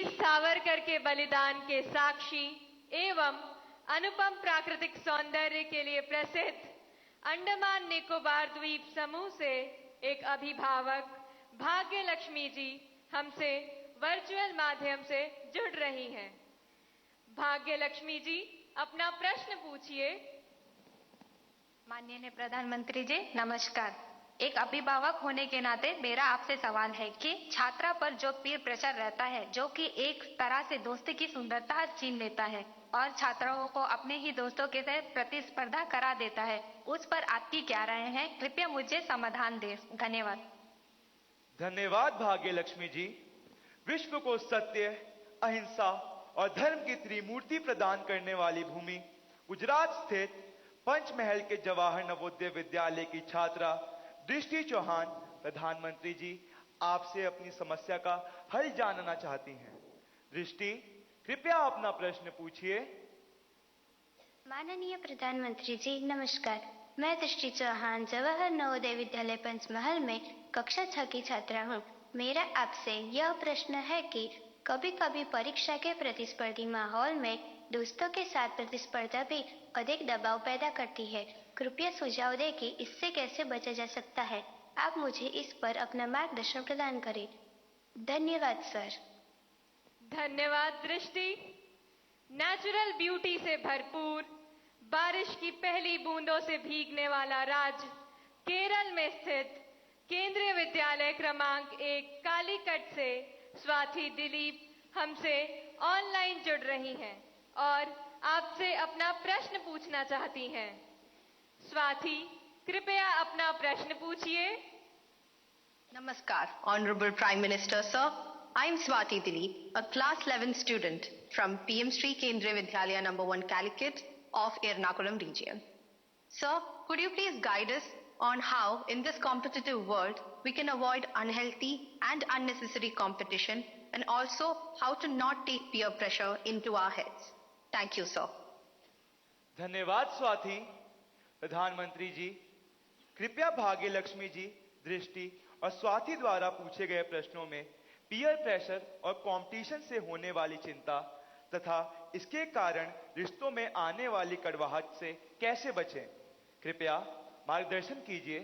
सावरकर के बलिदान के साक्षी एवं अनुपम प्राकृतिक सौंदर्य के लिए प्रसिद्ध अंडमान निकोबार द्वीप समूह से एक अभिभावक भाग्य लक्ष्मी जी हमसे वर्चुअल माध्यम से जुड़ रही हैं। भाग्य लक्ष्मी जी, अपना प्रश्न पूछिए। माननीय प्रधानमंत्री जी नमस्कार। एक अभिभावक होने के नाते मेरा आपसे सवाल है कि छात्रा पर जो पीर प्रेशर रहता है, जो कि एक तरह से दोस्ती की सुंदरता छीन लेता है और छात्राओं को अपने ही दोस्तों के साथ प्रतिस्पर्धा करा देता है, उस पर आपकी क्या राय है? कृपया मुझे समाधान दें। धन्यवाद। धन्यवाद भाग्य लक्ष्मी जी। विश्व को सत्य, अहिंसा और धर्म की त्रिमूर्ति प्रदान करने वाली भूमि गुजरात स्थित पंचमहल के जवाहर नवोदय विद्यालय की छात्रा दृष्टि चौहान प्रधानमंत्री जी आपसे अपनी समस्या का हल जानना चाहती हैं। दृष्टि, कृपया अपना प्रश्न पूछिए। माननीय प्रधानमंत्री जी नमस्कार। मैं दृष्टि चौहान जवाहर नवोदय विद्यालय पंचमहल में कक्षा 6 की छात्रा हूँ। मेरा आपसे यह प्रश्न है कि कभी कभी परीक्षा के प्रतिस्पर्धी माहौल में दोस्तों के साथ प्रतिस्पर्धा भी अधिक दबाव पैदा करती है। कृपया सुझाव दें कि इससे कैसे बचा जा सकता है। आप मुझे इस पर अपना मार्गदर्शन प्रदान करें। धन्यवाद सर। धन्यवाद दृष्टि। नेचुरल ब्यूटी से भरपूर, बारिश की पहली बूंदों से भीगने वाला राज्य केरल में स्थित केंद्रीय विद्यालय क्रमांक 1 कालीकट से स्वाति दिलीप हमसे ऑनलाइन जुड़ रही हैं और आपसे अपना प्रश्न पूछना चाहती हैं। स्वाति, कृपया अपना प्रश्न पूछिए। Namaskar, Honorable Prime Minister, sir. I am Swati Dilip, a class 11 student from PM Sri Kendriya Vidyalaya No. 1 Calicut of Ernakulam region. Sir, could you please guide us on how, in this competitive world, we can avoid unhealthy and unnecessary competition and also how to not take peer pressure into our heads? Thank you, sir. धन्यवाद स्वाति। प्रधानमंत्री जी, कृपया भाग्य लक्ष्मी जी, दृष्टि और स्वाति द्वारा पूछे गए प्रश्नों में पीयर प्रेशर और कंपटीशन से होने वाली चिंता तथा इसके कारण रिश्तों में आने वाली कड़वाहट से कैसे बचें, कृपया मार्गदर्शन कीजिए।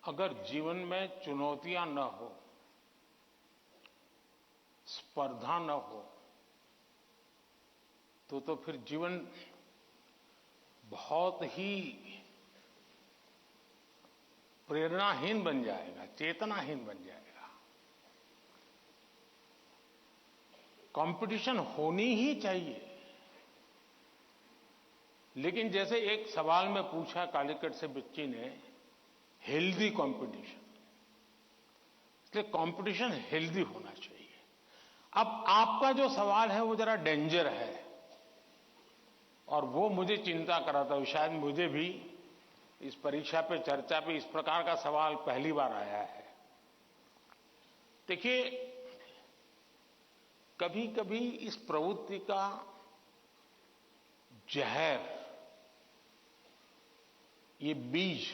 अगर जीवन में चुनौतियां न हो, स्पर्धा न हो, तो फिर जीवन बहुत ही प्रेरणाहीन बन जाएगा, चेतनाहीन बन जाएगा। कंपटीशन होनी ही चाहिए, लेकिन जैसे एक सवाल में पूछा कालीकट से बच्ची ने, हेल्दी कंपटीशन, इसलिए कंपटीशन हेल्दी होना चाहिए। अब आपका जो सवाल है वो जरा डेंजर है और वो मुझे चिंता कराता है। शायद मुझे भी इस परीक्षा पे चर्चा पे इस प्रकार का सवाल पहली बार आया है। देखिए, कभी कभी इस प्रवृत्ति का जहर, ये बीज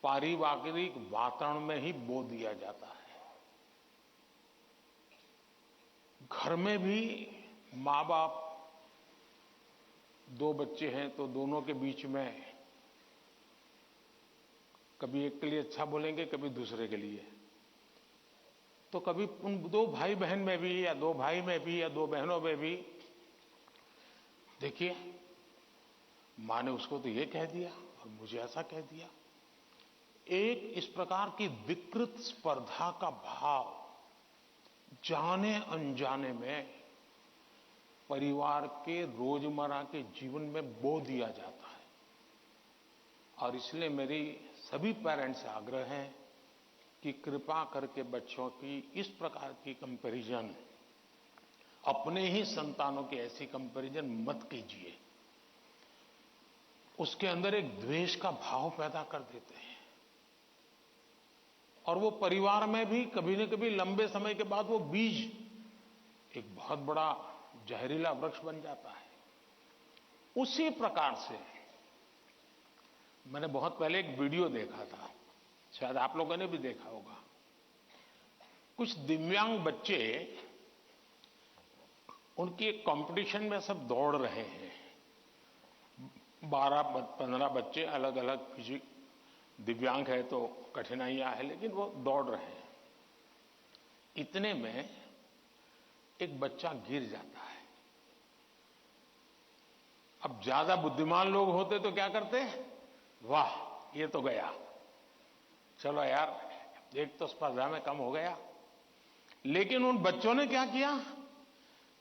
पारिवारिक वातावरण में ही बो दिया जाता है। घर में भी माँ बाप, दो बच्चे हैं तो दोनों के बीच में कभी एक के लिए अच्छा बोलेंगे, कभी दूसरे के लिए। तो कभी उन दो भाई बहन में भी, या दो भाई में भी, या दो बहनों में भी, देखिए मां ने उसको तो ये कह दिया और मुझे ऐसा कह दिया। एक इस प्रकार की विकृत स्पर्धा का भाव जाने अनजाने में परिवार के रोजमर्रा के जीवन में बो दिया जाता है। और इसलिए मेरी सभी पेरेंट्स से आग्रह है कि कृपा करके बच्चों की इस प्रकार की कंपैरिजन, अपने ही संतानों की ऐसी कंपैरिजन मत कीजिए। उसके अंदर एक द्वेष का भाव पैदा कर देते हैं और वो परिवार में भी कभी न कभी लंबे समय के बाद वो बीज एक बहुत बड़ा जहरीला वृक्ष बन जाता है। उसी प्रकार से मैंने बहुत पहले एक वीडियो देखा था शायद आप लोगों ने भी देखा होगा, कुछ दिव्यांग बच्चे उनकी एक कंपटीशन में सब दौड़ रहे हैं। 12-15 बच्चे अलग अलग फिजिक दिव्यांग है तो कठिनाइयां है, लेकिन वो दौड़ रहे हैं। इतने में एक बच्चा गिर जाता है। अब ज्यादा बुद्धिमान लोग होते तो क्या करते? वाह, ये तो गया, चलो यार एक तो स्पर्धा में कम हो गया। लेकिन उन बच्चों ने क्या किया?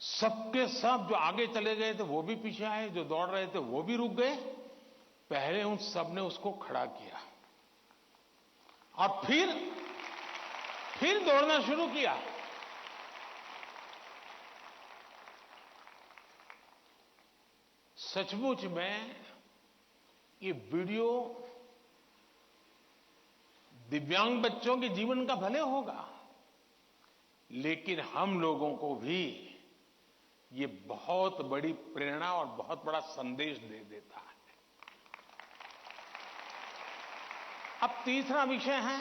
सबके सब जो आगे चले गए थे वो भी पीछे आए, जो दौड़ रहे थे वो भी रुक गए। पहले उन सब ने उसको खड़ा किया और फिर दौड़ना शुरू किया। सचमुच में ये वीडियो दिव्यांग बच्चों के जीवन का भले होगा, लेकिन हम लोगों को भी ये बहुत बड़ी प्रेरणा और बहुत बड़ा संदेश दे देता है। अब तीसरा विषय है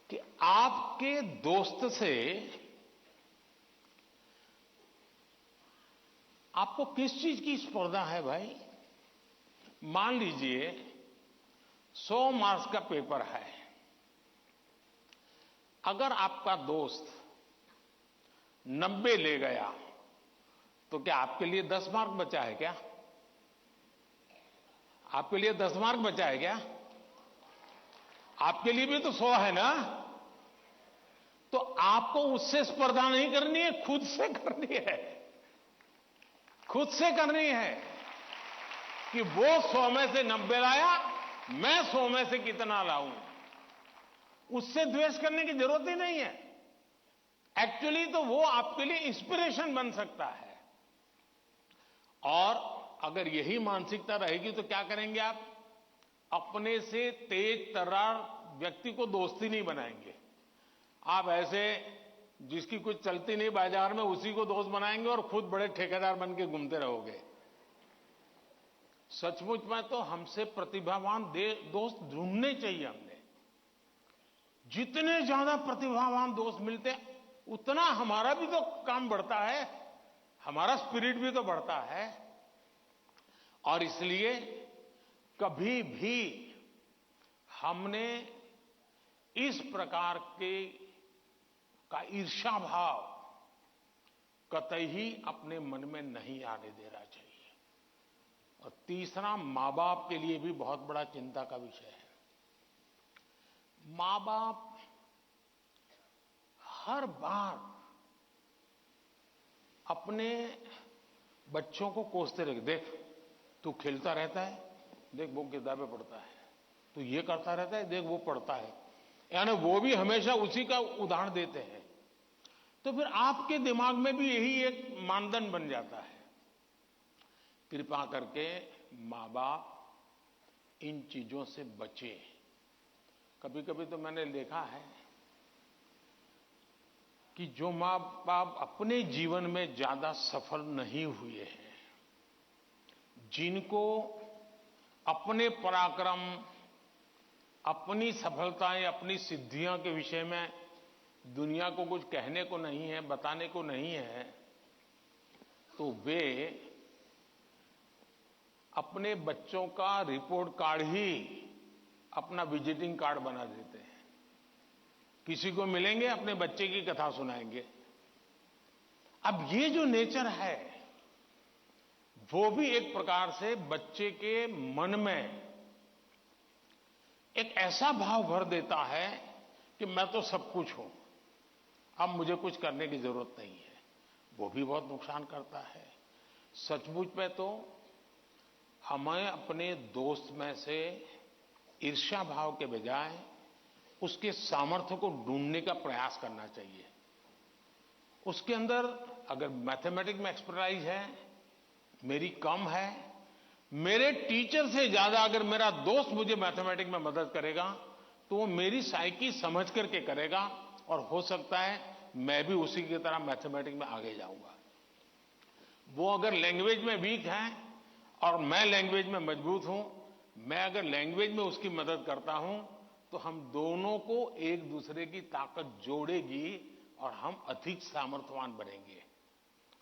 कि आपके दोस्त से आपको किस चीज की स्पर्धा है भाई? मान लीजिए 100 मार्क्स का पेपर है। अगर आपका दोस्त 90 ले गया तो क्या आपके लिए 10 मार्क बचा है क्या? आपके लिए 10 मार्क बचा है क्या? आपके लिए भी तो 100 है ना? तो आपको उससे स्पर्धा नहीं करनी है, खुद से करनी है। खुद से करनी है कि वो 100 में से 90 लाया, मैं 100 में से कितना लाऊं। उससे द्वेष करने की जरूरत ही नहीं है। एक्चुअली तो वो आपके लिए इंस्पिरेशन बन सकता है। और अगर यही मानसिकता रहेगी तो क्या करेंगे आप? अपने से तेज तर्रार व्यक्ति को दोस्ती नहीं बनाएंगे। आप ऐसे जिसकी कुछ चलती नहीं बाजार में उसी को दोस्त बनाएंगे और खुद बड़े ठेकेदार बन के घूमते रहोगे। सचमुच में तो हमसे प्रतिभावान दोस्त ढूंढने चाहिए। हमने जितने ज्यादा प्रतिभावान दोस्त मिलते उतना हमारा भी तो काम बढ़ता है, हमारा स्पिरिट भी तो बढ़ता है। और इसलिए कभी भी हमने इस प्रकार का ईर्ष्या भाव कतई ही अपने मन में नहीं आने देना चाहिए। और तीसरा, मां बाप के लिए भी बहुत बड़ा चिंता का विषय है। मां बाप हर बार अपने बच्चों को कोसते रहे, देख तू खेलता रहता है, देख वो किताबें पढ़ता है, तू ये करता रहता है, देख वो पढ़ता है। यानी वो भी हमेशा उसी का उदाहरण देते हैं। तो फिर आपके दिमाग में भी यही एक मानदंड बन जाता है। कृपा करके मां बाप इन चीजों से बचे। कभी कभी तो मैंने देखा है कि जो मां बाप अपने जीवन में ज्यादा सफल नहीं हुए हैं, जिनको अपने पराक्रम, अपनी सफलताएं, अपनी सिद्धियों के विषय में दुनिया को कुछ कहने को नहीं है, बताने को नहीं है, तो वे अपने बच्चों का रिपोर्ट कार्ड ही अपना विजिटिंग कार्ड बना देते हैं। किसी को मिलेंगे, अपने बच्चे की कथा सुनाएंगे। अब ये जो नेचर है वो भी एक प्रकार से बच्चे के मन में एक ऐसा भाव भर देता है कि मैं तो सब कुछ हूं, अब मुझे कुछ करने की जरूरत नहीं है। वो भी बहुत नुकसान करता है। सचमुच में तो हमें अपने दोस्त में से ईर्ष्या भाव के बजाय उसके सामर्थ्य को ढूंढने का प्रयास करना चाहिए। उसके अंदर अगर मैथमेटिक्स में एक्सपर्टाइज है, मेरी कम है, मेरे टीचर से ज्यादा अगर मेरा दोस्त मुझे मैथमेटिक्स में मदद करेगा तो वो मेरी साइकी समझ करके करेगा और हो सकता है मैं भी उसी की तरह मैथमेटिक्स में आगे जाऊंगा। वो अगर लैंग्वेज में वीक है और मैं लैंग्वेज में मजबूत हूं मैं अगर लैंग्वेज में उसकी मदद करता हूं तो हम दोनों को एक दूसरे की ताकत जोड़ेगी और हम अधिक सामर्थ्यवान बनेंगे।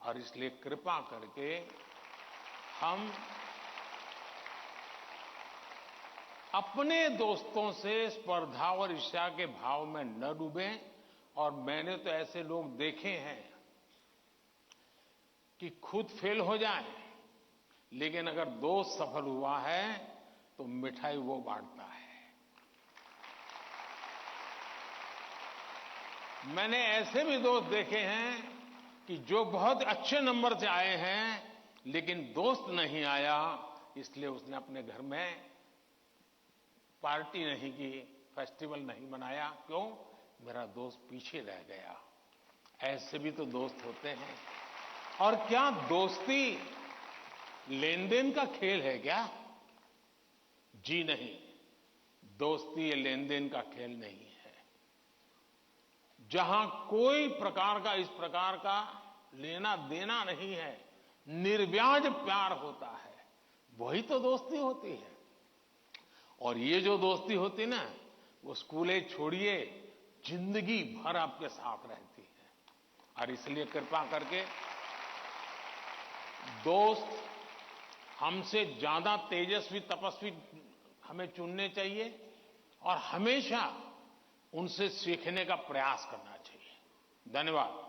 और इसलिए कृपा करके हम अपने दोस्तों से स्पर्धा और ईर्ष्या के भाव में न डूबें। और मैंने तो ऐसे लोग देखे हैं कि खुद फेल हो जाए, लेकिन अगर दोस्त सफल हुआ है तो मिठाई वो बांटता है। मैंने ऐसे भी दोस्त देखे हैं कि जो बहुत अच्छे नंबर से आए हैं, लेकिन दोस्त नहीं आया, इसलिए उसने अपने घर में पार्टी नहीं की, फेस्टिवल नहीं मनाया। क्यों? मेरा दोस्त पीछे रह गया। ऐसे भी तो दोस्त होते हैं। और क्या दोस्ती लेन देन का खेल है क्या? जी नहीं, दोस्ती ये लेन देन का खेल नहीं है। जहां कोई प्रकार का इस प्रकार का लेना देना नहीं है, निर्व्याज प्यार होता है, वही तो दोस्ती होती है। और ये जो दोस्ती होती ना, वो स्कूल एज छोड़िए, जिंदगी भर आपके साथ रहती है। और इसलिए कृपा करके दोस्त हमसे ज्यादा तेजस्वी तपस्वी हमें चुनने चाहिए और हमेशा उनसे सीखने का प्रयास करना चाहिए। धन्यवाद।